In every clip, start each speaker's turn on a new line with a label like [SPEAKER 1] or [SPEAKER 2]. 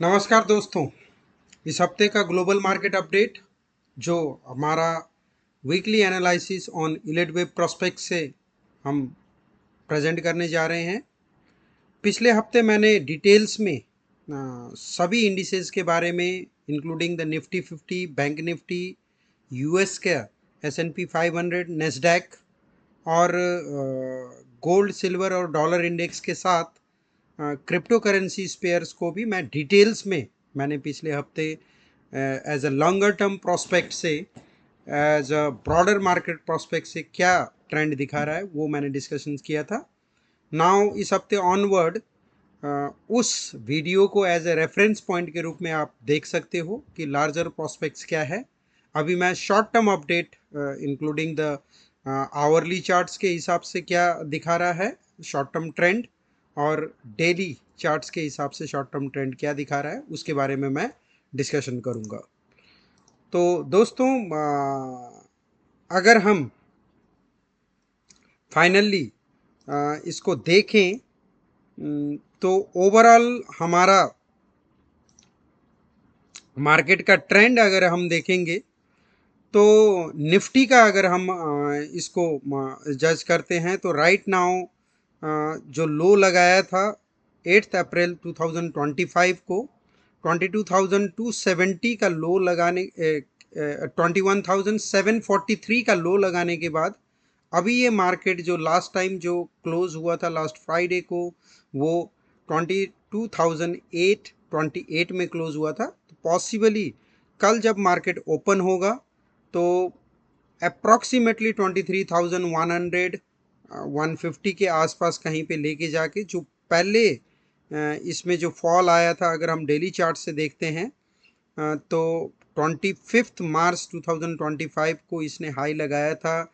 [SPEAKER 1] नमस्कार दोस्तों। इस हफ्ते का ग्लोबल मार्केट अपडेट जो हमारा weekly analysis on Elliott wave prospect से हम प्रेजेंट करने जा रहे हैं। पिछले हफ्ते मैंने डिटेल्स में सभी इंडिसेस के बारे में including the Nifty 50, bank Nifty, US का S&P 500, नेस्डैक और गोल्ड, सिल्वर और डॉलर इंडेक्स के साथ क्रिप्टो करेंसी स्पेयर्स को भी मैं डिटेल्स में मैंने पिछले हफ्ते as a longer term prospect से, as a broader market prospect से क्या ट्रेंड दिखा रहा है वो मैंने डिस्कशन किया था। नाउ इस हफ्ते ऑनवर्ड उस वीडियो को एज ए रेफरेंस पॉइंट के रूप में आप देख सकते हो कि लार्जर प्रोस्पेक्ट्स क्या है। अभी मैं short term update including the hourly charts के हिसाब से क्या दिखा रहा है शॉर्ट टर्म ट्रेंड, और डेली चार्ट्स के हिसाब से शॉर्ट टर्म ट्रेंड क्या दिखा रहा है उसके बारे में मैं डिस्कशन करूंगा। तो दोस्तों, अगर हम फाइनली इसको देखें, तो ओवरऑल हमारा मार्केट का ट्रेंड अगर हम देखेंगे तो निफ्टी का अगर हम इसको जज करते हैं तो राइट नाउ जो लो लगाया था 8 अप्रैल 2025 को 22,270 का लो लगाने 21,743 का लो लगाने के बाद अभी ये मार्केट जो लास्ट टाइम जो क्लोज हुआ था लास्ट फ्राइडे को वो 22,828 में क्लोज हुआ था। तो पॉसिबली कल जब मार्केट ओपन होगा तो अप्रॉक्सीमेटली 23,100 150 के आसपास कहीं पे लेके जाके जो पहले इसमें जो फॉल आया था अगर हम डेली चार्ट से देखते हैं तो 25 मार्च 2025 को इसने हाई लगाया था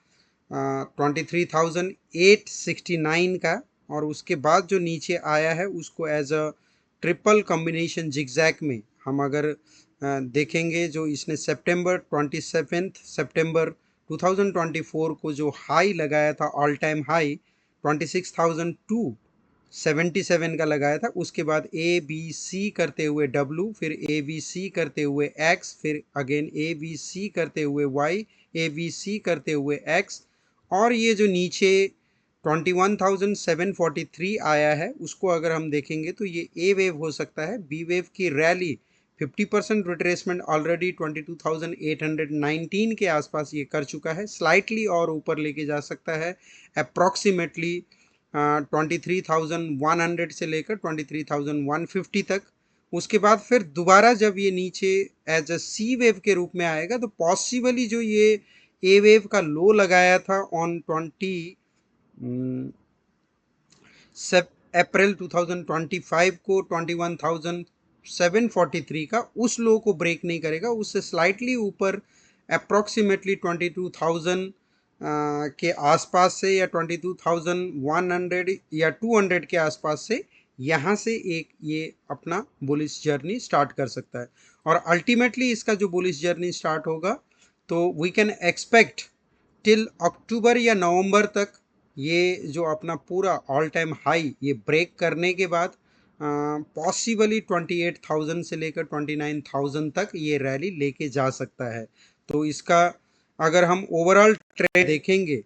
[SPEAKER 1] 23,869 का, और उसके बाद जो नीचे आया है उसको as a triple combination zigzag में हम अगर देखेंगे, जो इसने सितंबर 27 सितंबर 2024 को जो हाई लगाया था ऑल टाइम हाई 26,277 का लगाया था, उसके बाद ए बी सी करते हुए डब्लू, फिर ए बी सी करते हुए एक्स, फिर अगेन ए बी सी करते हुए वाई, ए बी सी करते हुए एक्स, और ये जो नीचे 21,743 आया है उसको अगर हम देखेंगे तो ये ए वेव हो सकता है। बी वेव की रैली 50% रिट्रेसमेंट ऑलरेडी 22,819 के आसपास ये कर चुका है, स्लाइटली और ऊपर लेके जा सकता है अप्रॉक्सीमेटली 23,100 से लेकर 23,150 तक। उसके बाद फिर दोबारा जब ये नीचे एज अ सी वेव के रूप में आएगा तो पॉसिबली जो ये ए वेव का लो लगाया था ऑन 20 अप्रैल 2025 को 21,743 का, उस लो को ब्रेक नहीं करेगा, उससे स्लाइटली ऊपर अप्रॉक्सीमेटली 22,000 के आसपास से या 22,100 या 200 के आसपास से यहाँ से एक ये अपना बुलिश जर्नी स्टार्ट कर सकता है। और अल्टीमेटली इसका जो बुलिश जर्नी स्टार्ट होगा तो वी कैन एक्सपेक्ट टिल अक्टूबर या नवंबर तक ये जो अपना पूरा ऑल टाइम हाई ये ब्रेक करने के बाद पॉसिबली 28,000 से लेकर 29,000 तक ये रैली लेके जा सकता है। तो इसका अगर हम ओवरऑल ट्रेंड देखेंगे,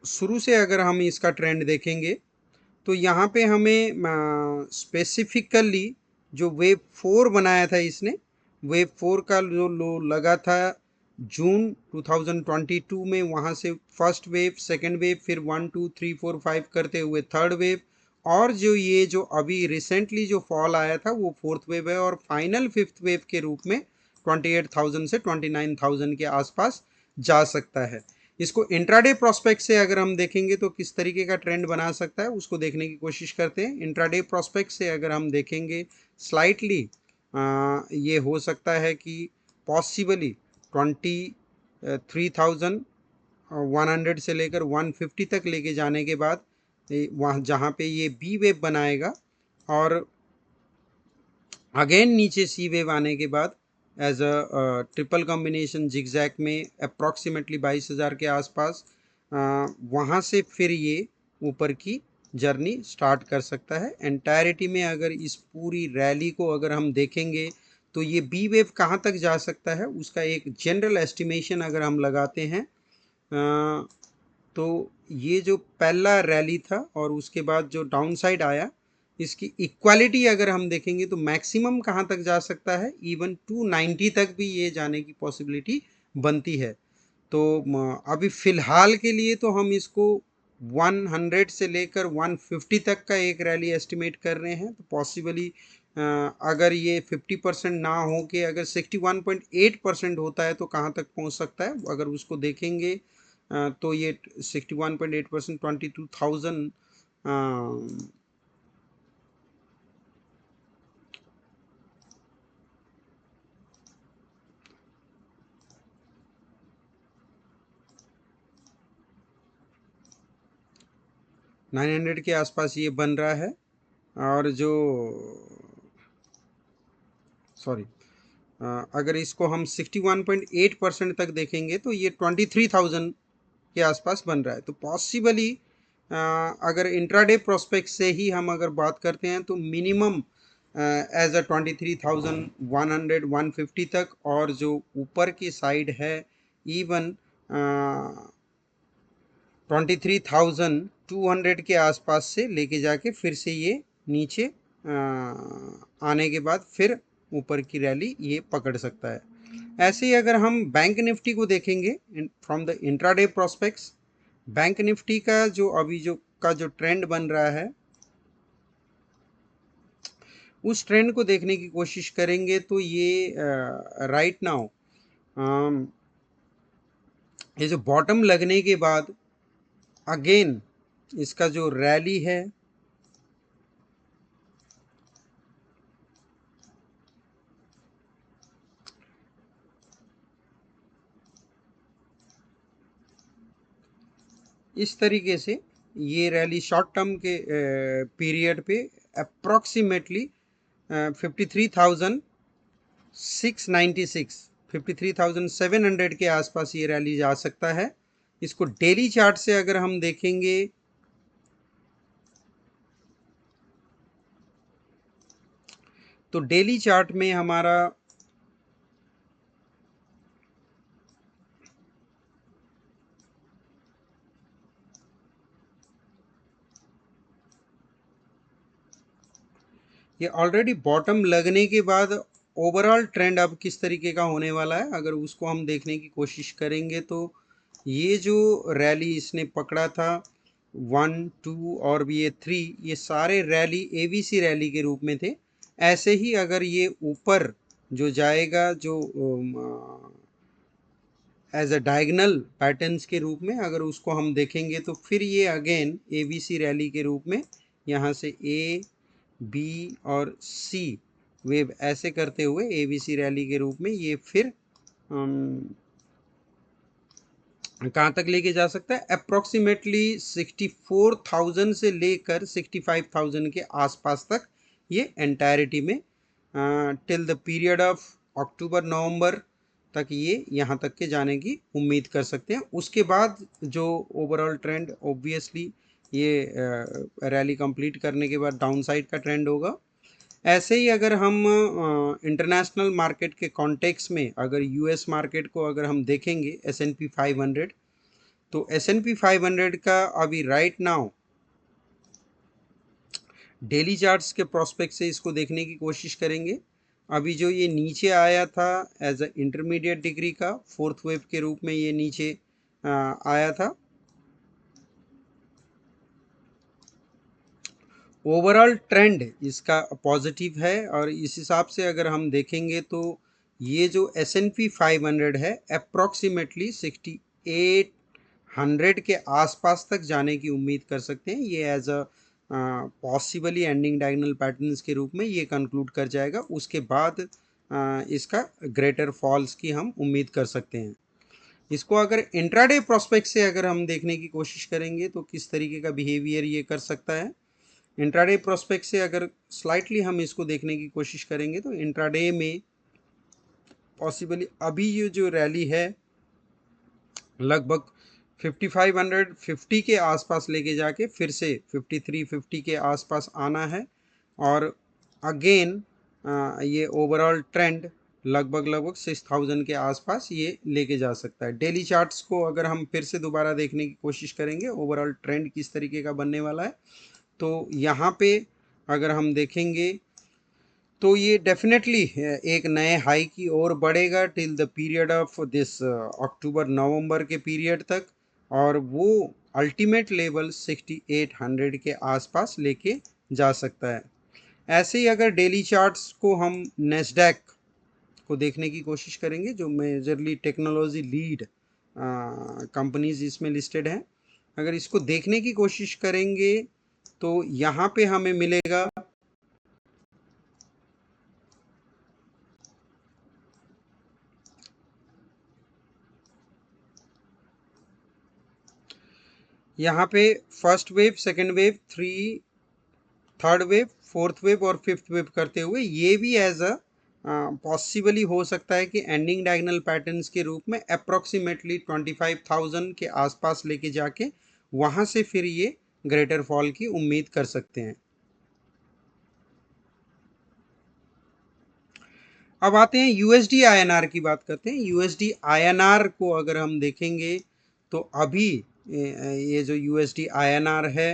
[SPEAKER 1] शुरू से अगर हम इसका ट्रेंड देखेंगे तो यहाँ पे हमें स्पेसिफिकली जो वेव 4 बनाया था इसने, वेव 4 का जो लो लगा था जून 2022 में, वहाँ से फर्स्ट वेव, सेकंड वेव, फिर 1 2 3 4 5 करते हुए थर्ड वेव, और जो ये जो अभी रिसेंटली जो फॉल आया था वो फोर्थ वेव है, और फाइनल फिफ्थ वेव के रूप में 28,000 से 29,000 के आसपास जा सकता है। इसको इंट्राडे प्रोस्पेक्ट से अगर हम देखेंगे तो किस तरीके का ट्रेंड बना सकता है उसको देखने की कोशिश करते हैं। इंट्राडे प्रोस्पेक्ट से अगर हम देखेंगे स्लाइटली ये हो सकता है कि पॉसिबली 23,100 से लेकर 150 तक लेके जाने के बाद वहाँ जहाँ पे ये बी वेव बनाएगा और अगेन नीचे सी वेव आने के बाद as a triple combination zigzag में अप्रॉक्सीमेटली 22,000 के आसपास वहाँ से फिर ये ऊपर की जर्नी स्टार्ट कर सकता है। एंटायरिटी में अगर इस पूरी रैली को अगर हम देखेंगे तो ये बी वेव कहाँ तक जा सकता है, उसका एक जनरल एस्टिमेशन अगर हम लगाते हैं तो ये जो पहला रैली था और उसके बाद जो डाउन साइड आया, इसकी इक्वालिटी अगर हम देखेंगे तो मैक्सिमम कहाँ तक जा सकता है, इवन 290 तक भी ये जाने की पॉसिबिलिटी बनती है। तो अभी फ़िलहाल के लिए तो हम इसको 100 से लेकर 150 तक का एक रैली एस्टिमेट कर रहे हैं। तो पॉसिबली अगर ये 50% ना हो के अगर 61.8% होता है तो कहाँ तक पहुँच सकता है, अगर उसको देखेंगे तो ये 61.8% 22,000 900 के आसपास ये बन रहा है। और जो सॉरी अगर इसको हम 61.8% तक देखेंगे तो ये 23,000 के आसपास बन रहा है। तो पॉसिबली अगर इंट्राडे प्रोस्पेक्ट से ही हम अगर बात करते हैं तो मिनिमम एज अ 23,100 150 तक, और जो ऊपर की साइड है इवन 23,200 के आसपास से लेके जाके फिर से ये नीचे आने के बाद फिर ऊपर की रैली ये पकड़ सकता है। ऐसे ही अगर हम बैंक निफ्टी को देखेंगे from the intraday prospects, bank Nifty का जो अभी जो ट्रेंड बन रहा है, उस ट्रेंड को देखने की कोशिश करेंगे तो ये राइट नाउ ये जो बॉटम लगने के बाद अगेन इसका जो रैली है इस तरीके से, ये रैली शॉर्ट टर्म के पीरियड पे अप्रॉक्सीमेटली 53,696 53,700 के आसपास ये रैली जा सकता है। इसको डेली चार्ट से अगर हम देखेंगे तो डेली चार्ट में हमारा ये ऑलरेडी बॉटम लगने के बाद ओवरऑल ट्रेंड अब किस तरीके का होने वाला है, अगर उसको हम देखने की कोशिश करेंगे तो ये जो रैली इसने पकड़ा था 1 2 और भी ये 3, ये सारे रैली एबीसी रैली के रूप में थे। ऐसे ही अगर ये ऊपर जो जाएगा जो एज अ डायगनल पैटर्न्स के रूप में अगर उसको हम देखेंगे तो फिर ये अगेन एबीसी रैली के रूप में यहाँ से ए बी और सी वेव ऐसे करते हुए एबीसी रैली के रूप में ये फिर कहाँ तक लेके जा सकता है, अप्रोक्सीमेटली 64,000 से लेकर 65,000 के आसपास तक ये एंटायरिटी में till the period of October November तक ये यहाँ तक के जाने की उम्मीद कर सकते हैं। उसके बाद जो ओवरऑल ट्रेंड ऑब्वियसली ये रैली कंप्लीट करने के बाद डाउन साइड का ट्रेंड होगा। ऐसे ही अगर हम इंटरनेशनल मार्केट के कॉन्टेक्स्ट में अगर यूएस मार्केट को अगर हम देखेंगे S&P 500, तो S&P 500 का अभी राइट नाउ डेली चार्ट्स के प्रोस्पेक्ट से इसको देखने की कोशिश करेंगे। अभी जो ये नीचे आया था एज अ इंटरमीडिएट डिग्री का फोर्थ वेव के रूप में ये नीचे आया था। ओवरऑल ट्रेंड इसका पॉजिटिव है और इस हिसाब से अगर हम देखेंगे तो ये जो S&P 500 है अप्रॉक्सीमेटली 6800 के आसपास तक जाने की उम्मीद कर सकते हैं। ये as a possibly ending diagonal patterns के रूप में ये कंक्लूड कर जाएगा। उसके बाद इसका ग्रेटर फॉल्स की हम उम्मीद कर सकते हैं। इसको अगर इंट्राडे प्रोस्पेक्ट से अगर हम देखने की कोशिश करेंगे तो किस तरीके का बिहेवियर ये कर सकता है। इंट्राडे प्रोस्पेक्ट से अगर स्लाइटली हम इसको देखने की कोशिश करेंगे तो इंट्राडे में पॉसिबली अभी ये जो रैली है लगभग 5550 के आसपास लेके जाके फिर से 5350 के आसपास आना है। और अगेन ये ओवरऑल ट्रेंड लगभग लगभग 6000 के आसपास ये लेके जा सकता है। डेली चार्ट्स को अगर हम फिर से दोबारा देखने की कोशिश करेंगे ओवरऑल ट्रेंड किस तरीके का बनने वाला है, तो यहाँ पे अगर हम देखेंगे तो ये डेफिनेटली एक नए हाई की ओर बढ़ेगा till the period of this October November के पीरियड तक, और वो अल्टीमेट लेवल 6800 के आसपास लेके जा सकता है। ऐसे ही अगर डेली चार्ट्स को हम नेस्डैक को देखने की कोशिश करेंगे, जो मेजरली टेक्नोलॉजी लीड कंपनीज इसमें लिस्टेड हैं, अगर इसको देखने की कोशिश करेंगे तो यहाँ पे हमें मिलेगा यहाँ पे first wave, second wave, third wave, fourth wave और फिफ्थ वेव करते हुए ये भी एज अ पॉसिबली हो सकता है कि एंडिंग डायगोनल पैटर्न्स के रूप में अप्रोक्सीमेटली 25,000 के आसपास लेके जाके वहाँ से फिर ये ग्रेटर फॉल की उम्मीद कर सकते हैं। अब आते हैं यूएसडी आईएनआर की बात करते हैं। यूएसडी आईएनआर को अगर हम देखेंगे तो अभी ये जो यूएसडी आईएनआर है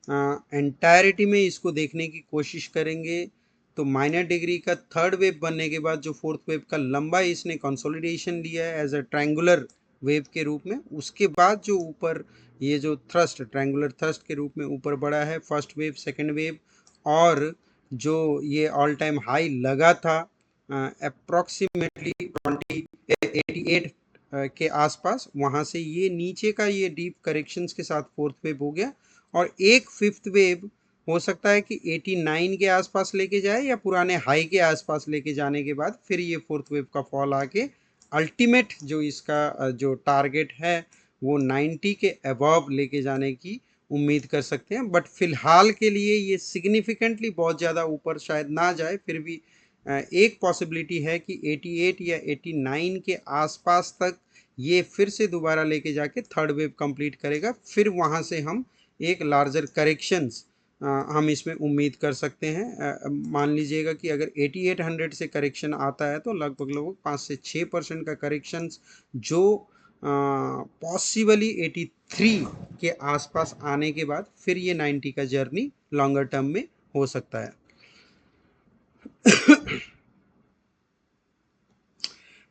[SPEAKER 1] एंटायरिटी में इसको देखने की कोशिश करेंगे तो माइनर डिग्री का थर्ड वेव बनने के बाद जो फोर्थ वेव का लंबा इसने कंसोलिडेशन लिया है एज अ ट्रायंगुलर वेव के रूप में, उसके बाद जो ऊपर ये जो थ्रस्ट ट्रायंगुलर थ्रस्ट के रूप में ऊपर बढ़ा है फर्स्ट वेव, सेकेंड वेव, और जो ये ऑल टाइम हाई लगा था अप्रोक्सीमेटली 88 के आसपास, वहाँ से ये नीचे का ये डीप करेक्शंस के साथ फोर्थ वेव हो गया, और एक फिफ्थ वेव हो सकता है कि 89 के आसपास लेके जाए या पुराने हाई के आसपास लेके जाने के बाद फिर ये फोर्थ वेव का फॉल आके अल्टीमेट जो इसका जो टारगेट है वो 90 के अबव लेके जाने की उम्मीद कर सकते हैं। बट फिलहाल के लिए ये सिग्निफिकेंटली बहुत ज़्यादा ऊपर शायद ना जाए, फिर भी एक पॉसिबिलिटी है कि 88 या 89 के आसपास तक ये फिर से दोबारा लेके जाके थर्ड वेव कंप्लीट करेगा, फिर वहाँ से हम एक लार्जर करेक्शंस हम इसमें उम्मीद कर सकते हैं। मान लीजिएगा कि अगर 8800 से करेक्शन आता है तो लगभग लगभग 5 से 6% का करेक्शंस जो पॉसिबली 83 के आसपास आने के बाद फिर ये 90 का जर्नी लॉन्गर टर्म में हो सकता है।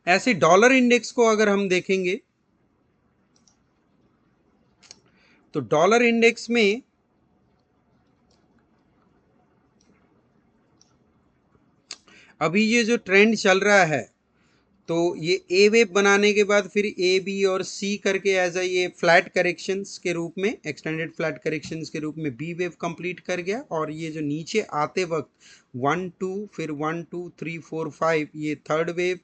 [SPEAKER 1] ऐसे डॉलर इंडेक्स को अगर हम देखेंगे तो डॉलर इंडेक्स में अभी ये जो ट्रेंड चल रहा है तो ये ए वेव बनाने के बाद फिर ए बी और सी करके एज ये फ्लैट करेक्शंस के रूप में, एक्सटेंडेड फ्लैट करेक्शंस के रूप में बी वेव कंप्लीट कर गया, और ये जो नीचे आते वक्त 1 2 फिर 1 2 3 4 5 ये third wave,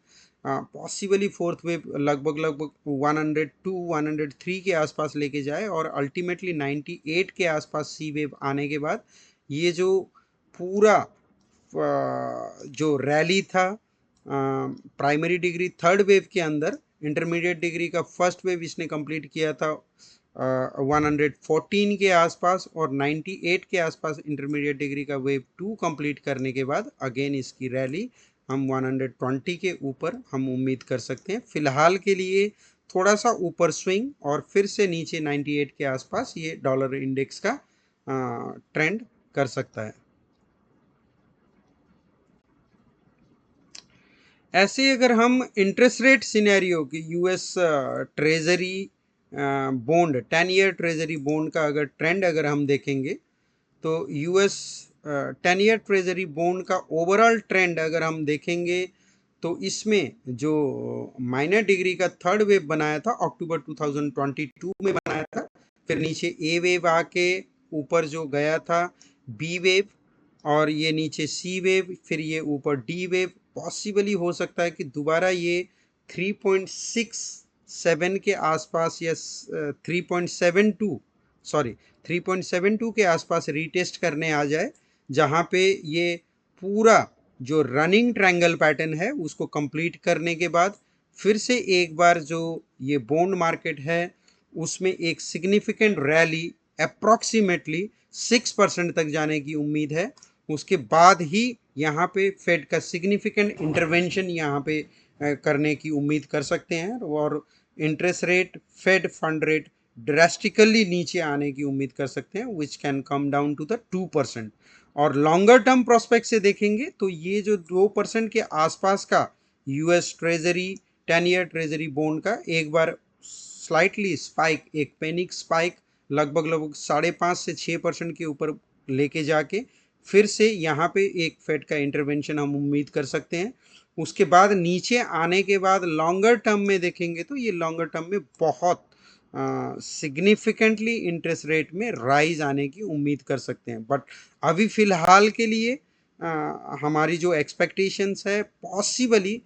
[SPEAKER 1] possibly fourth wave लगभग लगभग 102 103 के आसपास लेके जाए, और अल्टीमेटली 98 के आसपास सी वेव आने के बाद ये जो पूरा जो रैली था प्राइमरी डिग्री थर्ड वेव के अंदर, इंटरमीडिएट डिग्री का फर्स्ट वेव इसने कंप्लीट किया था 114 के आसपास, और 98 के आसपास इंटरमीडिएट डिग्री का वेव 2 कंप्लीट करने के बाद अगेन इसकी रैली हम 120 के ऊपर हम उम्मीद कर सकते हैं। फिलहाल के लिए थोड़ा सा ऊपर स्विंग और फिर से नीचे 98 के आसपास ये डॉलर इंडेक्स का ट्रेंड कर सकता है। ऐसे अगर हम इंटरेस्ट रेट सिनेरियो की US treasury bond 10 year treasury bond का अगर ट्रेंड अगर हम देखेंगे तो यूएस 10 ईयर ट्रेजरी बॉन्ड का ओवरऑल ट्रेंड अगर हम देखेंगे तो इसमें जो माइनर डिग्री का थर्ड वेव बनाया था अक्टूबर 2022 में बनाया था, फिर नीचे ए वेव आके ऊपर जो गया था बी वेव, और ये नीचे सी वेव, फिर ये ऊपर डी वेव, पॉसिबली हो सकता है कि दोबारा ये 3.67 के आसपास या 3.72 सॉरी 3.72 के आसपास रीटेस्ट करने आ जाए, जहाँ पे ये पूरा जो रनिंग ट्रायंगल पैटर्न है उसको कंप्लीट करने के बाद फिर से एक बार जो ये बॉन्ड मार्केट है उसमें एक सिग्निफिकेंट रैली अप्रॉक्सीमेटली 6% तक जाने की उम्मीद है। उसके बाद ही यहाँ पे फेड का सिग्निफिकेंट इंटरवेंशन यहाँ पे करने की उम्मीद कर सकते हैं और interest rate, fed fund rate drastically नीचे आने की उम्मीद कर सकते हैं, which can come down to the 2%। और लॉन्गर टर्म प्रोस्पेक्ट से देखेंगे तो ये जो 2% के आसपास का US treasury 10 year treasury bond का एक बार स्लाइटली स्पाइक, एक पैनिक स्पाइक लगभग 5.5 से 6% के ऊपर लेके जाके फिर से यहाँ पे एक फेड का इंटरवेंशन हम उम्मीद कर सकते हैं। उसके बाद नीचे आने के बाद लॉन्गर टर्म में देखेंगे तो ये लॉन्गर टर्म में बहुत सिग्निफिकेंटली इंटरेस्ट रेट में राइज आने की उम्मीद कर सकते हैं। बट अभी फिलहाल के लिए हमारी जो एक्सपेक्टेशंस है पॉसिबली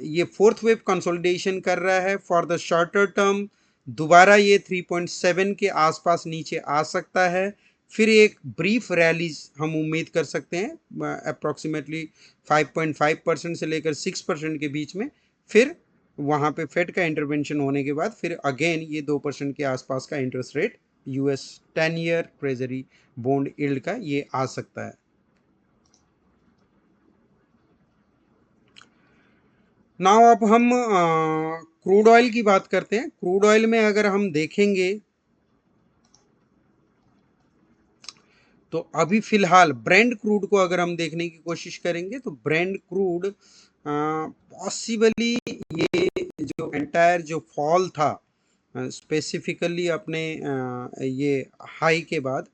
[SPEAKER 1] ये फोर्थ वेव कंसोलिडेशन कर रहा है फॉर द शॉर्टर टर्म। दोबारा ये 3.7 के आसपास नीचे आ सकता है, फिर एक ब्रीफ रैलीज हम उम्मीद कर सकते हैं अप्रॉक्सीमेटली 5.5% से लेकर 6% के बीच में। फिर वहाँ पे फेड का इंटरवेंशन होने के बाद फिर अगेन ये 2% के आसपास का interest rate US 10 year treasury bond yield का ये आ सकता है। नाउ अब हम क्रूड ऑयल की बात करते हैं। क्रूड ऑयल में अगर हम देखेंगे तो अभी फिलहाल ब्रेंड क्रूड को अगर हम देखने की कोशिश करेंगे तो ब्रेंड क्रूड पॉसिबली ये जो एंटायर जो फॉल था स्पेसिफिकली अपने ये हाई के बाद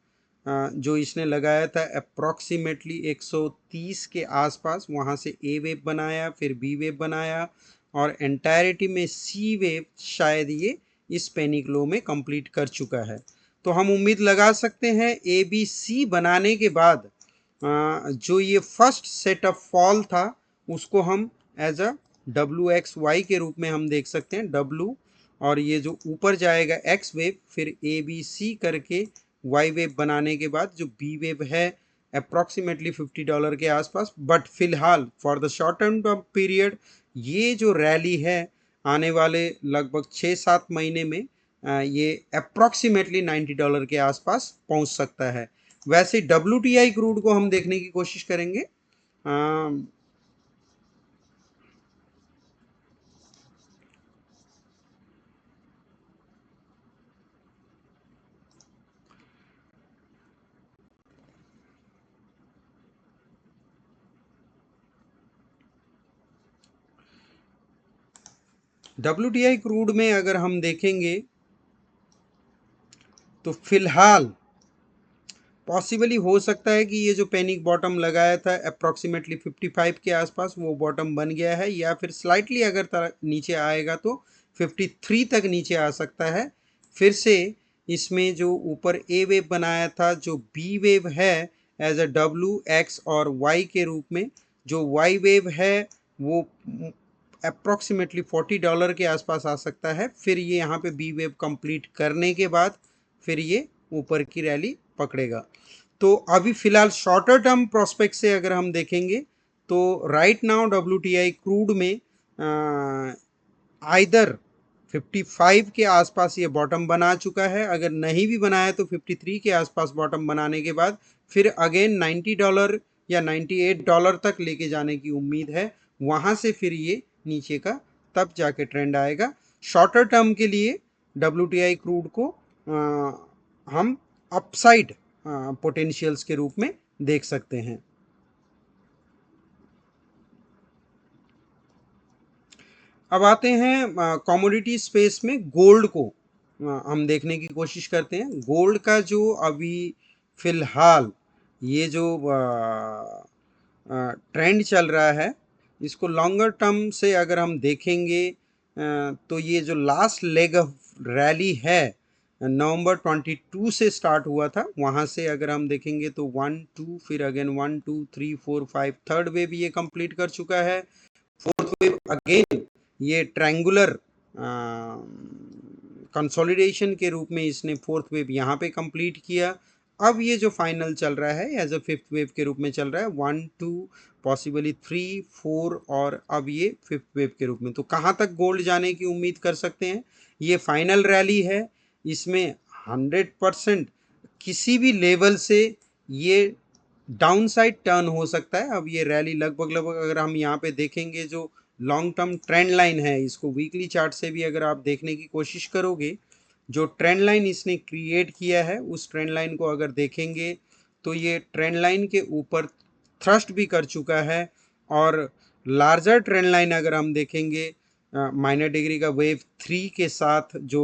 [SPEAKER 1] जो इसने लगाया था अप्रॉक्सीमेटली 130 के आसपास, वहाँ से ए वेव बनाया, फिर बी वेव बनाया और एंटायरिटी में सी वेव शायद ये इस पैनिक लो में कंप्लीट कर चुका है। तो हम उम्मीद लगा सकते हैं ए बी सी बनाने के बाद जो ये फर्स्ट सेट ऑफ फॉल था उसको हम as a W X Y के रूप में हम देख सकते हैं। डब्ल्यू और ये जो ऊपर जाएगा एक्स वेव, फिर ए बी सी करके वाई वेव बनाने के बाद जो बी वेव है अप्रॉक्सीमेटली $50 के आसपास। बट फिलहाल for the short term period ये जो रैली है आने वाले लगभग 6-7 महीने में ये अप्रॉक्सीमेटली $90 के आसपास पहुंच सकता है। वैसे WTI क्रूड को हम देखने की कोशिश करेंगे। WTI क्रूड में अगर हम देखेंगे तो फिलहाल पॉसिबली हो सकता है कि ये जो पैनिक बॉटम लगाया था अप्रॉक्सीमेटली 55 के आसपास वो बॉटम बन गया है, या फिर स्लाइटली अगर नीचे आएगा तो 53 तक नीचे आ सकता है। फिर से इसमें जो ऊपर ए वेव बनाया था, जो बी वेव है एज अ डब्ल्यू एक्स और वाई के रूप में, जो वाई वेव है वो अप्रॉक्सीमेटली $40 के आसपास आ सकता है। फिर ये यहाँ पे बी वेव कंप्लीट करने के बाद फिर ये ऊपर की रैली पकड़ेगा। तो अभी फिलहाल शॉर्टर टर्म प्रोस्पेक्ट से अगर हम देखेंगे तो राइट नाउ WTI क्रूड में आइदर 55 के आसपास ये बॉटम बना चुका है, अगर नहीं भी बनाया तो 53 के आसपास बॉटम बनाने के बाद फिर अगेन $90 या $98 तक लेके जाने की उम्मीद है। वहाँ से फिर ये नीचे का तब जाके ट्रेंड आएगा। शॉर्टर टर्म के लिए WTI क्रूड को हम अपसाइड पोटेंशियल्स के रूप में देख सकते हैं। अब आते हैं कमोडिटी स्पेस में गोल्ड को हम देखने की कोशिश करते हैं। गोल्ड का जो अभी फिलहाल ये जो ट्रेंड चल रहा है, इसको लॉन्गर टर्म से अगर हम देखेंगे तो ये जो लास्ट लेग ऑफ रैली है नवंबर 22 से स्टार्ट हुआ था, वहाँ से अगर हम देखेंगे तो 1-2 फिर अगेन 1-2-3-4-5 थर्ड वेव ये कंप्लीट कर चुका है। फोर्थ वेव अगेन ये ट्रायंगुलर कंसोलिडेशन के रूप में इसने फोर्थ वेव यहाँ पे कंप्लीट किया। अब ये जो फाइनल चल रहा है एज अ फिफ्थ वेव के रूप में चल रहा है, 1 2 पॉसिबली 3 4 और अब ये फिफ्थ वेव के रूप में। तो कहाँ तक गोल्ड जाने की उम्मीद कर सकते हैं? ये फाइनल रैली है, इसमें 100% किसी भी लेवल से ये डाउन साइड टर्न हो सकता है। अब ये रैली लगभग लगभग अगर हम यहाँ पे देखेंगे, जो लॉन्ग टर्म ट्रेंड लाइन है, इसको वीकली चार्ट से भी अगर आप देखने की कोशिश करोगे, जो ट्रेंड लाइन इसने क्रिएट किया है उस ट्रेंड लाइन को अगर देखेंगे तो ये ट्रेंड लाइन के ऊपर थ्रस्ट भी कर चुका है। और लार्जर ट्रेंड लाइन अगर हम देखेंगे माइनर डिग्री का वेव 3 के साथ जो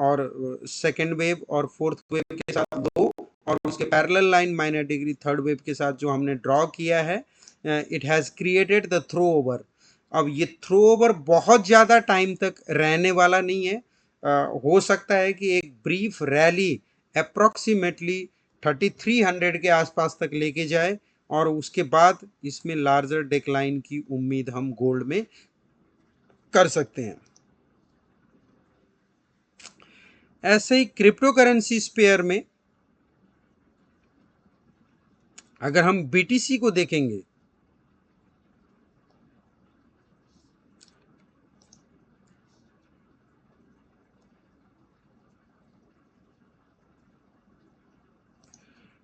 [SPEAKER 1] और सेकेंड वेव और फोर्थ वेव के साथ दो, और उसके parallel line minor degree third wave के साथ जो हमने ड्रॉ किया है, it has created the throw over. अब ये थ्रो ओवर बहुत ज़्यादा टाइम तक रहने वाला नहीं है। हो सकता है कि एक ब्रीफ रैली अप्रॉक्सीमेटली 3300 के आसपास तक लेके जाए और उसके बाद इसमें लार्जर डिक्लाइन की उम्मीद हम गोल्ड में कर सकते हैं। ऐसे ही क्रिप्टो करेंसी स्पेयर में अगर हम बीटीसी को देखेंगे,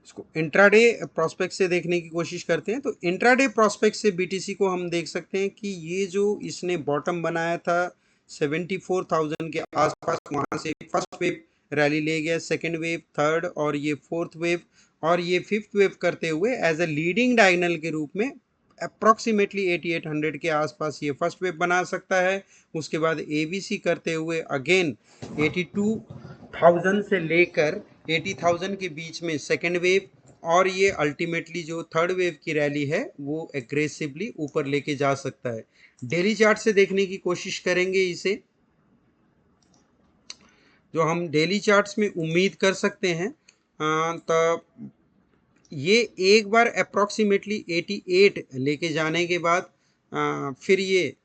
[SPEAKER 1] इसको इंट्राडे प्रोस्पेक्ट से देखने की कोशिश करते हैं। तो इंट्राडे प्रोस्पेक्ट से बीटीसी को हम देख सकते हैं कि ये जो इसने बॉटम बनाया था 74,000 के आसपास, वहां से फर्स्ट वेव रैली ले गया, सेकेंड वेव, थर्ड और ये फोर्थ वेव और ये फिफ्थ वेव करते हुए एज अ लीडिंग डायगोनल के रूप में अप्रॉक्सीमेटली 8800 के आसपास ये फर्स्ट वेव बना सकता है। उसके बाद एबीसी करते हुए अगेन 82,000 से लेकर 80,000 के बीच में सेकेंड वेव, और ये अल्टीमेटली जो थर्ड वेव की रैली है वो एग्रेसिवली ऊपर लेके जा सकता है। डेली चार्ट से देखने की कोशिश करेंगे इसे, जो हम डेली चार्ट्स में उम्मीद कर सकते हैं, तो ये एक बार अप्रॉक्सीमेटली 88 लेके जाने के बाद फिर ये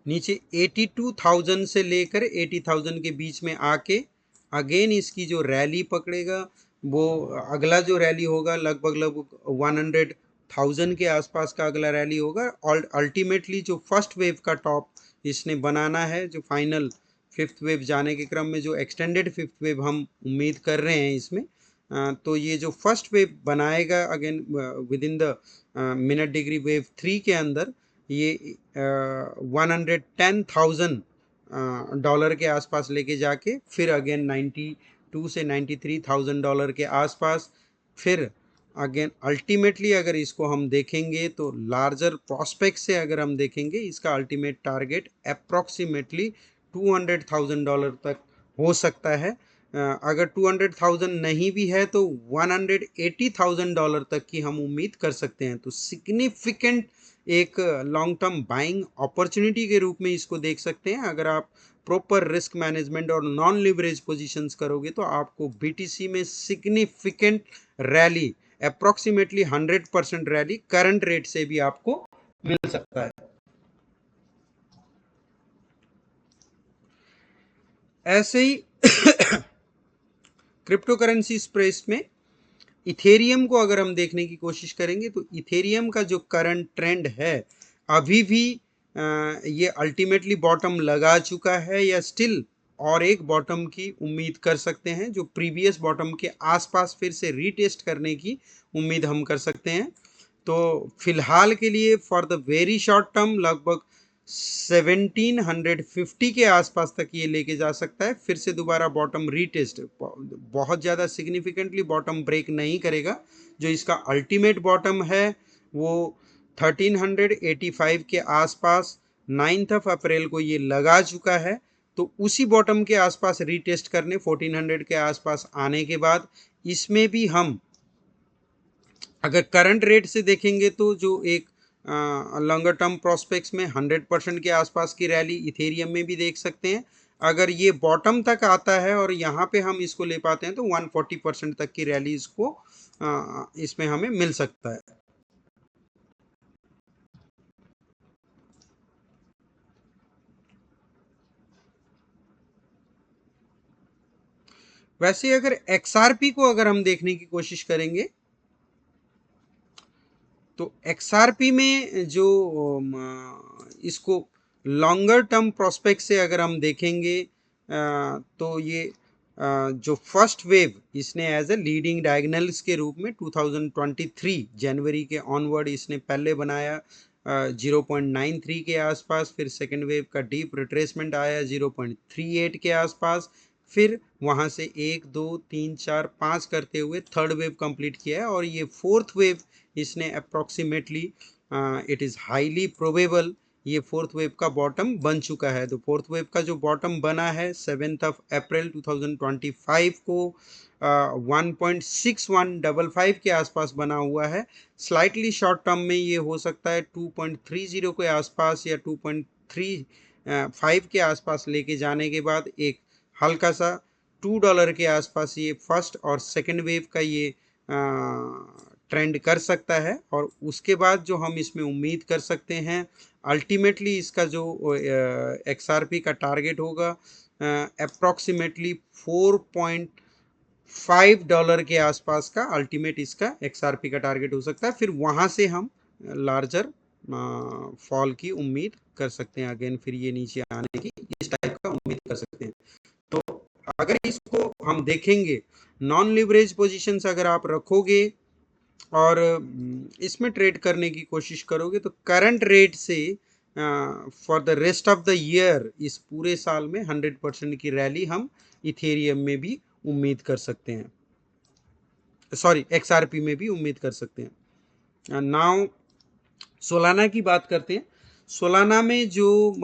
[SPEAKER 1] नीचे 82,000 से लेकर 80,000 के बीच में आके अगेन इसकी जो रैली पकड़ेगा, वो अगला जो रैली होगा लगभग लगभग 100,000 के आसपास का अगला रैली होगा। और अल्टीमेटली जो फर्स्ट वेव का टॉप इसने बनाना है, जो फाइनल फिफ्थ वेव जाने के क्रम में जो एक्सटेंडेड फिफ्थ वेव हम उम्मीद कर रहे हैं इसमें, तो ये जो फर्स्ट वेव बनाएगा again with in the minute degree wave 3 के अंदर, ये 110,000 डॉलर के आसपास लेके जाके फिर अगेन 92 से 93,000 डॉलर के आसपास, फिर अगेन अल्टीमेटली अगर इसको हम देखेंगे तो लार्जर प्रॉस्पेक्ट से अगर हम देखेंगे, इसका अल्टीमेट टारगेट अप्रॉक्सीमेटली 200,000 डॉलर तक हो सकता है। अगर 200,000 नहीं भी है तो 180,000 डॉलर तक की हम उम्मीद कर सकते हैं। तो सिग्निफिकेंट एक लॉन्ग टर्म बाइंग अपॉर्चुनिटी के रूप में इसको देख सकते हैं। अगर आप प्रॉपर रिस्क मैनेजमेंट और नॉन लिवरेज पोजीशंस करोगे तो आपको बीटीसी में significant rally approximately 100% rally current rate से भी आपको मिल सकता है। ऐसे ही क्रिप्टो करेंसी स्पेस में इथेरियम को अगर हम देखने की कोशिश करेंगे तो इथेरियम का जो करंट ट्रेंड है अभी भी ये अल्टीमेटली बॉटम लगा चुका है या स्टिल और एक बॉटम की उम्मीद कर सकते हैं, जो प्रीवियस बॉटम के आसपास फिर से रीटेस्ट करने की उम्मीद हम कर सकते हैं। तो फिलहाल के लिए for the very short term लगभग 1750 के आसपास तक ये लेके जा सकता है। फिर से दोबारा बॉटम रीटेस्ट, बहुत ज़्यादा सिग्निफिकेंटली बॉटम ब्रेक नहीं करेगा। जो इसका अल्टीमेट बॉटम है वो 1385 के आसपास 9 अप्रैल को ये लगा चुका है। तो उसी बॉटम के आसपास रीटेस्ट करने 1400 के आसपास आने के बाद इसमें भी हम अगर करंट रेट से देखेंगे तो जो एक लॉन्गर टर्म प्रोस्पेक्ट्स में 100% के आसपास की रैली इथेरियम में भी देख सकते हैं। अगर ये बॉटम तक आता है और यहाँ पे हम इसको ले पाते हैं तो 140% तक की रैली इसको इसमें हमें मिल सकता है। वैसे अगर XRP को अगर हम देखने की कोशिश करेंगे तो XRP में जो इसको लॉन्गर टर्म प्रोस्पेक्ट से अगर हम देखेंगे तो ये जो फर्स्ट वेव इसने एज अ लीडिंग डायगोनल्स के रूप में 2023 जनवरी के ऑनवर्ड इसने पहले बनाया 0.93 के आसपास, फिर सेकेंड वेव का डीप रिट्रेसमेंट आया 0.38 के आसपास, फिर वहाँ से 1 2 3 4 5 करते हुए थर्ड वेव कंप्लीट किया है और ये फोर्थ वेव इसने approximately it is highly probable ये फोर्थ वेव का बॉटम बन चुका है। तो फोर्थ वेव का जो बॉटम बना है 7 अप्रैल 2025 को 1.6155 के आसपास बना हुआ है। स्लाइटली शॉर्ट टर्म में ये हो सकता है 2.30 के आसपास या 2.35 के आसपास लेके जाने के बाद एक हल्का सा $2 के आसपास ये फर्स्ट और सेकेंड वेव का ये ट्रेंड कर सकता है। और उसके बाद जो हम इसमें उम्मीद कर सकते हैं अल्टीमेटली इसका जो XRP का टारगेट होगा अप्रोक्सीमेटली $4.5 के आसपास का अल्टीमेट इसका XRP का टारगेट हो सकता है। फिर वहाँ से हम लार्जर फॉल की उम्मीद कर सकते हैं, अगेन फिर ये नीचे आने की इस टाइप का उम्मीद कर सकते हैं। तो अगर इसको हम देखेंगे नॉन लिवरेज पोजीशंस अगर आप रखोगे और इसमें ट्रेड करने की कोशिश करोगे तो करंट रेट से for the rest of the year इस पूरे साल में 100% की रैली हम इथेरियम में भी उम्मीद कर सकते हैं, सॉरी XRP में भी उम्मीद कर सकते हैं। नाउ सोलाना की बात करते हैं। सोलाना में जो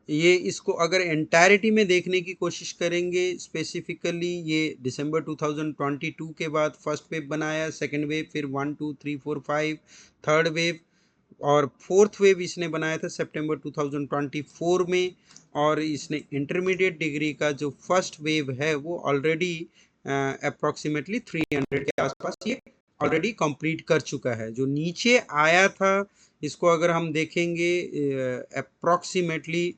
[SPEAKER 1] ये इसको अगर एंटायरिटी में देखने की कोशिश करेंगे स्पेसिफिकली ये दिसंबर 2022 के बाद फर्स्ट वेव बनाया, सेकंड वेव फिर 1 2 3 4 5 थर्ड वेव और फोर्थ वेव इसने बनाया था सितंबर 2024 में। और इसने इंटरमीडिएट डिग्री का जो फर्स्ट वेव है वो ऑलरेडी अप्रोक्सीमेटली 300 के आसपास ये ऑलरेडी कंप्लीट कर चुका है। जो नीचे आया था इसको अगर हम देखेंगे अप्रोक्सीमेटली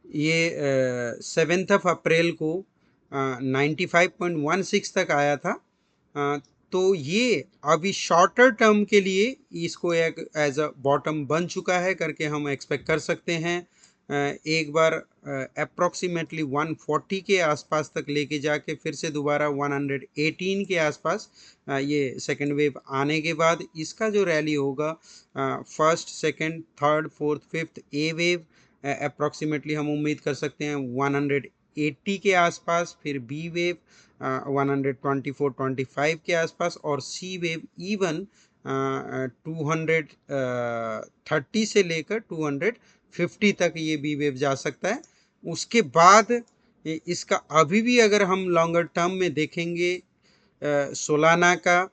[SPEAKER 1] ये 7 अप्रैल को 95.16 तक आया था। तो ये अभी शॉर्टर टर्म के लिए इसको एक एज अ बॉटम बन चुका है करके हम एक्सपेक्ट कर सकते हैं। एक बार अप्रोक्सीमेटली 140 के आसपास तक लेके जाके फिर से दोबारा 118 के आसपास ये सेकेंड वेव आने के बाद इसका जो रैली होगा first second third fourth fifth a wave approximately हम उम्मीद कर सकते हैं 180 के आसपास, फिर बी वेव 124-25 के आसपास और सी वेव इवन 230 से लेकर 250 तक ये बी वेव जा सकता है। उसके बाद इसका अभी भी अगर हम लॉन्गर टर्म में देखेंगे सोलाना का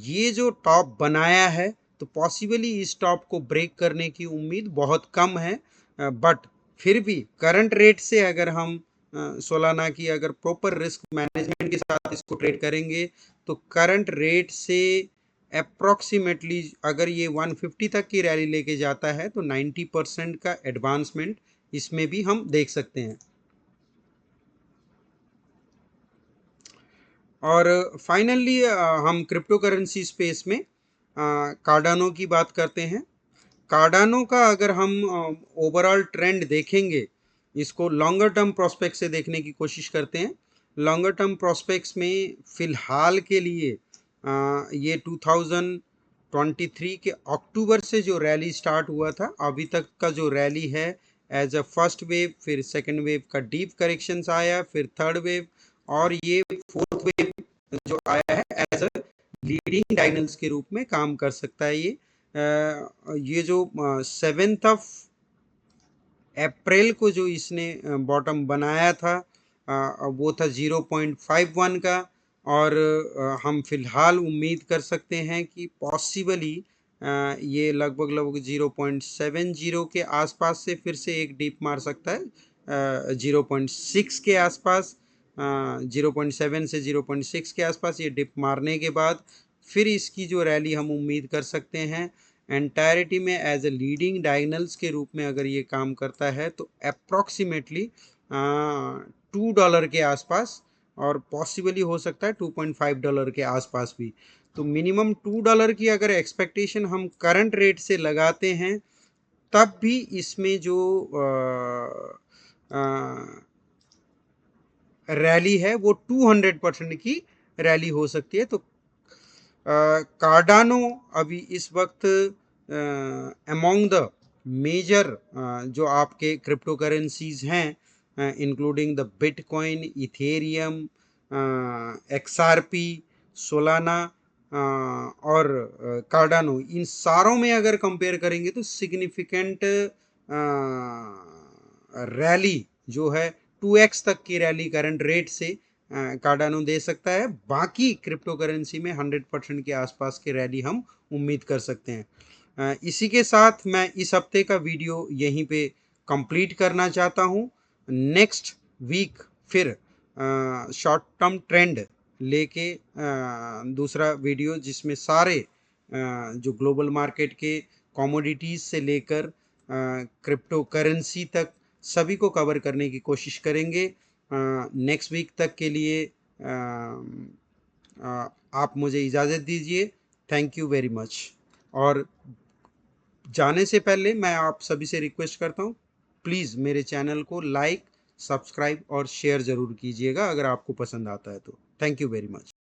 [SPEAKER 1] ये जो टॉप बनाया है तो पॉसिबली इस टॉप को ब्रेक करने की उम्मीद बहुत कम है। बट फिर भी करंट रेट से अगर हम सोलाना की अगर प्रॉपर रिस्क मैनेजमेंट के साथ इसको ट्रेड करेंगे तो करंट रेट से अप्रोक्सीमेटली अगर ये 150 तक की रैली लेके जाता है तो 90% का एडवांसमेंट इसमें भी हम देख सकते हैं। और फाइनली हम क्रिप्टो करेंसी स्पेस में कार्डानो की बात करते हैं। कार्डानो का अगर हम ओवरऑल ट्रेंड देखेंगे इसको लॉन्गर टर्म प्रोस्पेक्ट से देखने की कोशिश करते हैं। लॉन्गर टर्म प्रोस्पेक्ट्स में फ़िलहाल के लिए ये 2023 के अक्टूबर से जो रैली स्टार्ट हुआ था अभी तक का जो रैली है एज अ फर्स्ट वेव, फिर सेकंड वेव का डीप करेक्शंस आया, फिर थर्ड वेव और ये फोर्थ वेव जो आया है एज अ लीडिंग डायगोनल्स के रूप में काम कर सकता है। ये जो 7 अप्रैल को जो इसने बॉटम बनाया था वो था 0.51 का और हम फिलहाल उम्मीद कर सकते हैं कि पॉसिबली ये लगभग लगभग 0.70 के आसपास से फिर से एक डीप मार सकता है 0.6 के आसपास। 0.7 से 0.6 के आसपास ये डिप मारने के बाद फिर इसकी जो रैली हम उम्मीद कर सकते हैं। एंटायरिटी में एज ए लीडिंग डायगनल्स के रूप में अगर ये काम करता है तो अप्रॉक्सीमेटली $2 के आसपास, और पॉसिबली हो सकता है $2.5 के आसपास भी। तो मिनिमम $2 की अगर एक्सपेक्टेशन हम करंट रेट से लगाते हैं, तब भी इसमें जो रैली है वो 200% की रैली हो सकती है। तो कार्डानो अभी इस वक्त अमोंग द मेजर जो आपके क्रिप्टो करेंसीज हैं, including the bitcoin, Ethereum, XRP, Solana और कार्डानो, इन सारों में अगर कंपेयर करेंगे तो सिग्निफिकेंट रैली जो है 2x तक की रैली करंट रेट से कार्डानो दे सकता है। बाकी क्रिप्टो करेंसी में 100% के आसपास की रैली हम उम्मीद कर सकते हैं। इसी के साथ मैं इस हफ्ते का वीडियो यहीं पे कंप्लीट करना चाहता हूँ। नेक्स्ट वीक फिर शॉर्ट टर्म ट्रेंड लेके दूसरा वीडियो, जिसमें सारे जो ग्लोबल मार्केट के कमोडिटीज़ से लेकर क्रिप्टो करेंसी तक सभी को कवर करने की कोशिश करेंगे। नेक्स्ट वीक तक के लिए आप मुझे इजाज़त दीजिए। Thank you very much. और जाने से पहले मैं आप सभी से रिक्वेस्ट करता हूँ, प्लीज़ मेरे चैनल को लाइक, सब्सक्राइब और शेयर ज़रूर कीजिएगा अगर आपको पसंद आता है तो। Thank you very much.